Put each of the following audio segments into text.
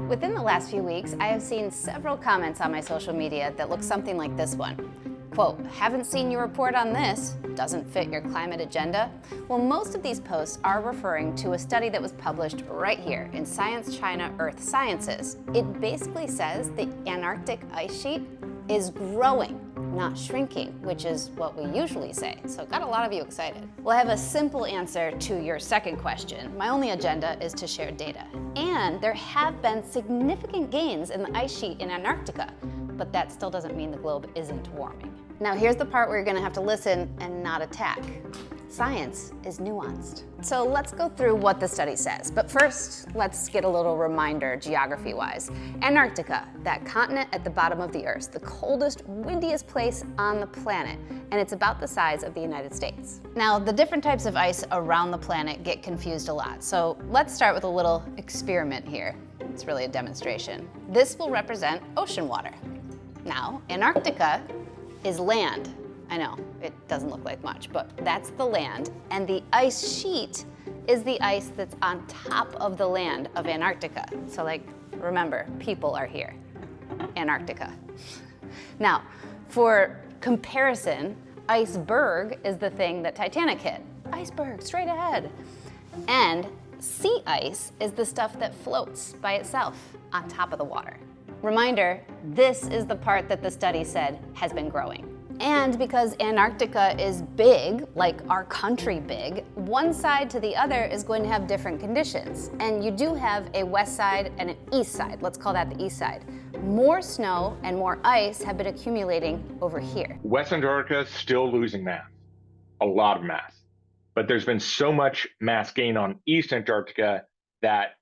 Within the last few weeks, I have seen several comments on my social media that look something like this one. Quote, haven't seen your report on this, doesn't fit your climate agenda. Well, most of these posts are referring to a study that was published right here in Science China Earth Sciences. It basically says the Antarctic ice sheet is growing, not shrinking, which is what we usually say. So it got a lot of you excited. Well, I have a simple answer to your second question. My only agenda is to share data. And there have been significant gains in the ice sheet in Antarctica, but that still doesn't mean the globe isn't warming. Now here's the part where you're gonna have to listen and not attack. Science is nuanced. So let's go through what the study says. But first, let's get a little reminder geography-wise. Antarctica, that continent at the bottom of the Earth, the coldest, windiest place on the planet, and it's about the size of the United States. Now, the different types of ice around the planet get confused a lot. So let's start with a little experiment here. It's really a demonstration. This will represent ocean water. Now, Antarctica is land. I know, it doesn't look like much, but that's the land. And the ice sheet is the ice that's on top of the land of Antarctica. So like, remember, people are here, Antarctica. Now, for comparison, iceberg is the thing that Titanic hit. Iceberg, straight ahead. And sea ice is the stuff that floats by itself on top of the water. Reminder, this is the part that the study said has been growing. And because Antarctica is big, like our country big, one side to the other is going to have different conditions. And you do have a west side and an east side. Let's call that the east side. More snow and more ice have been accumulating over here. West Antarctica is still losing mass, a lot of mass. But there's been so much mass gain on East Antarctica that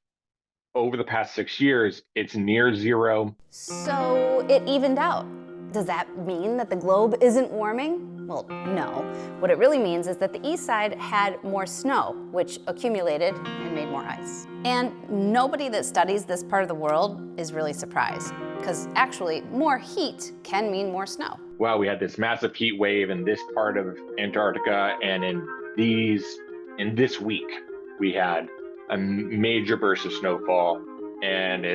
over the past 6 years, it's near zero. So it evened out. Does that mean that the globe isn't warming? Well, no. What it really means is that the east side had more snow, which accumulated and made more ice. And nobody that studies this part of the world is really surprised, because actually more heat can mean more snow. Wow, we had this massive heat wave in this part of Antarctica, and in this week, we had a major burst of snowfall, and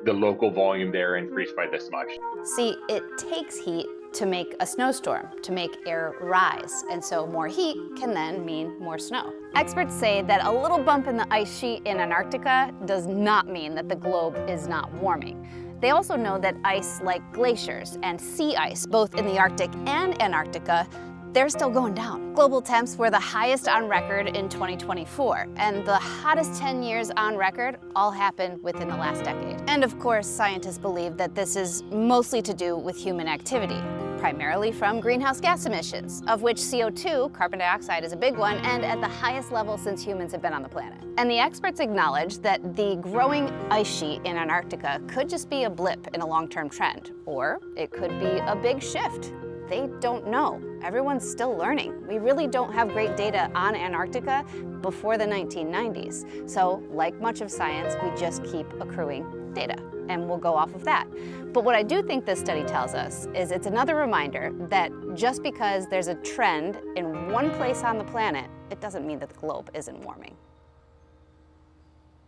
the local volume there increased by this much. See, it takes heat to make a snowstorm, to make air rise, and so more heat can then mean more snow. Experts say that a little bump in the ice sheet in Antarctica does not mean that the globe is not warming. They also know that ice like glaciers and sea ice, both in the Arctic and Antarctica, they're still going down. Global temps were the highest on record in 2024, and the hottest 10 years on record all happened within the last decade. And of course, scientists believe that this is mostly to do with human activity, primarily from greenhouse gas emissions, of which CO2, carbon dioxide, is a big one, and at the highest level since humans have been on the planet. And the experts acknowledge that the growing ice sheet in Antarctica could just be a blip in a long-term trend, or it could be a big shift. They don't know. Everyone's still learning. We really don't have great data on Antarctica before the 1990s. So, like much of science, we just keep accruing data, and we'll go off of that. But what I do think this study tells us is it's another reminder that just because there's a trend in one place on the planet, it doesn't mean that the globe isn't warming.